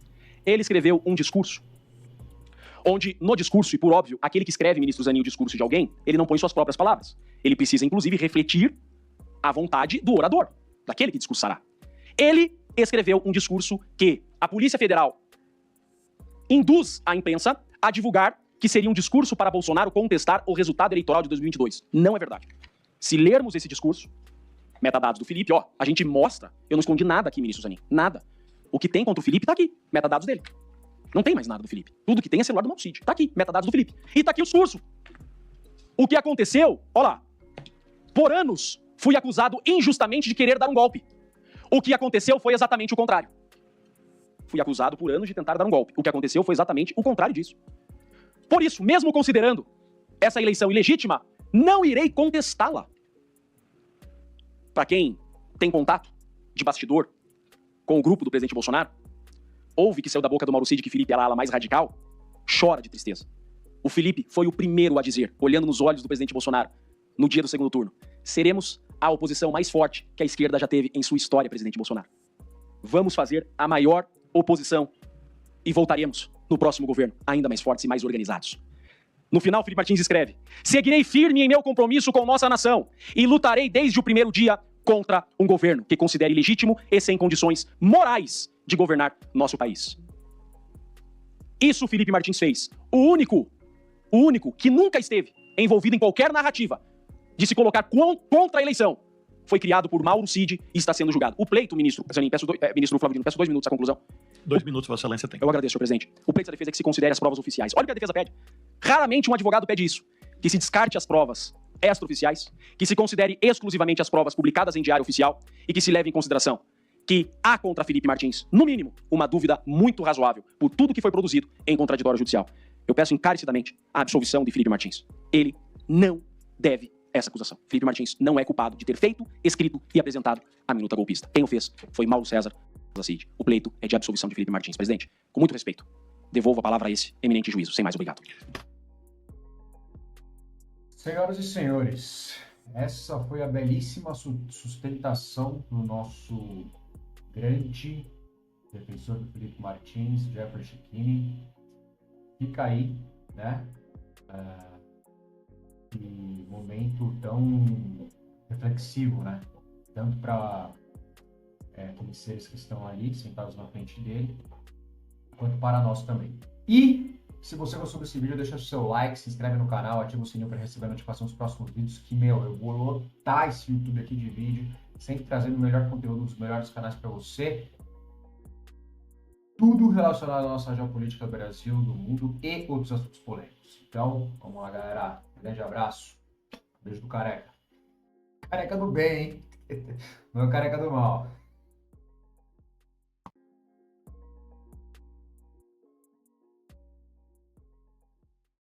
Ele escreveu um discurso, onde no discurso, e por óbvio, aquele que escreve, ministro Zanin, o discurso de alguém, ele não põe suas próprias palavras. Ele precisa, inclusive, refletir a vontade do orador, daquele que discursará. Ele escreveu um discurso que a Polícia Federal induz a imprensa a divulgar que seria um discurso para Bolsonaro contestar o resultado eleitoral de 2022. Não é verdade. Se lermos esse discurso, metadados do Felipe, a gente mostra, eu não escondi nada aqui, ministro Zanin, nada. O que tem contra o Felipe tá aqui, metadados dele. Não tem mais nada do Felipe. Tudo que tem é celular do Mauro Cid. Tá aqui, metadados do Felipe. E tá aqui o discurso. O que aconteceu, lá, por anos fui acusado injustamente de querer dar um golpe. O que aconteceu foi exatamente o contrário. Fui acusado por anos de tentar dar um golpe. O que aconteceu foi exatamente o contrário disso. Por isso, mesmo considerando essa eleição ilegítima, não irei contestá-la. Para quem tem contato de bastidor com o grupo do presidente Bolsonaro, ouve que saiu da boca do Mauro Cid que Felipe era a ala mais radical, chora de tristeza. O Felipe foi o primeiro a dizer, olhando nos olhos do presidente Bolsonaro, no dia do segundo turno: seremos a oposição mais forte que a esquerda já teve em sua história, presidente Bolsonaro. Vamos fazer a maior oposição e voltaremos no próximo governo ainda mais fortes e mais organizados. No final, Felipe Martins escreve: seguirei firme em meu compromisso com nossa nação e lutarei desde o primeiro dia contra um governo que considere ilegítimo e sem condições morais de governar nosso país. Isso Felipe Martins fez. O único que nunca esteve envolvido em qualquer narrativa de se colocar contra a eleição foi criado por Mauro Cid e está sendo julgado. O pleito, ministro Flávio Dino, peço 2 minutos a conclusão. 2 minutos, Vossa Excelência tem. Eu agradeço, senhor presidente. O pleito da defesa é que se considere as provas oficiais. Olha o que a defesa pede. Raramente um advogado pede isso. Que se descarte as provas extraoficiais, que se considere exclusivamente as provas publicadas em diário oficial e que se leve em consideração que há contra Felipe Martins, no mínimo, uma dúvida muito razoável por tudo que foi produzido em contraditório judicial. Eu peço encarecidamente a absolvição de Felipe Martins. Ele não deve essa acusação. Felipe Martins não é culpado de ter feito, escrito e apresentado a minuta golpista. Quem o fez foi Mauro César Cid. O pleito é de absolvição de Felipe Martins. Presidente, com muito respeito, devolvo a palavra a esse eminente juízo. Sem mais, obrigado. Senhoras e senhores, essa foi a belíssima sustentação do nosso grande defensor do Felipe Martins, Jeffrey Chechini. Fica aí, né? Que momento tão reflexivo, né? Tanto para comisseiros que estão ali, sentados na frente dele, quanto para nós também. E se você gostou desse vídeo, deixa o seu like, se inscreve no canal, ativa o sininho para receber a notificação dos próximos vídeos, que, eu vou lotar esse YouTube aqui de vídeo, sempre trazendo o melhor conteúdo dos melhores canais para você. Tudo relacionado à nossa geopolítica do Brasil, do mundo e outros assuntos polêmicos. Então, vamos lá, galera. Um grande abraço. Beijo do Careca. Careca do bem, hein? Não é o Careca do mal.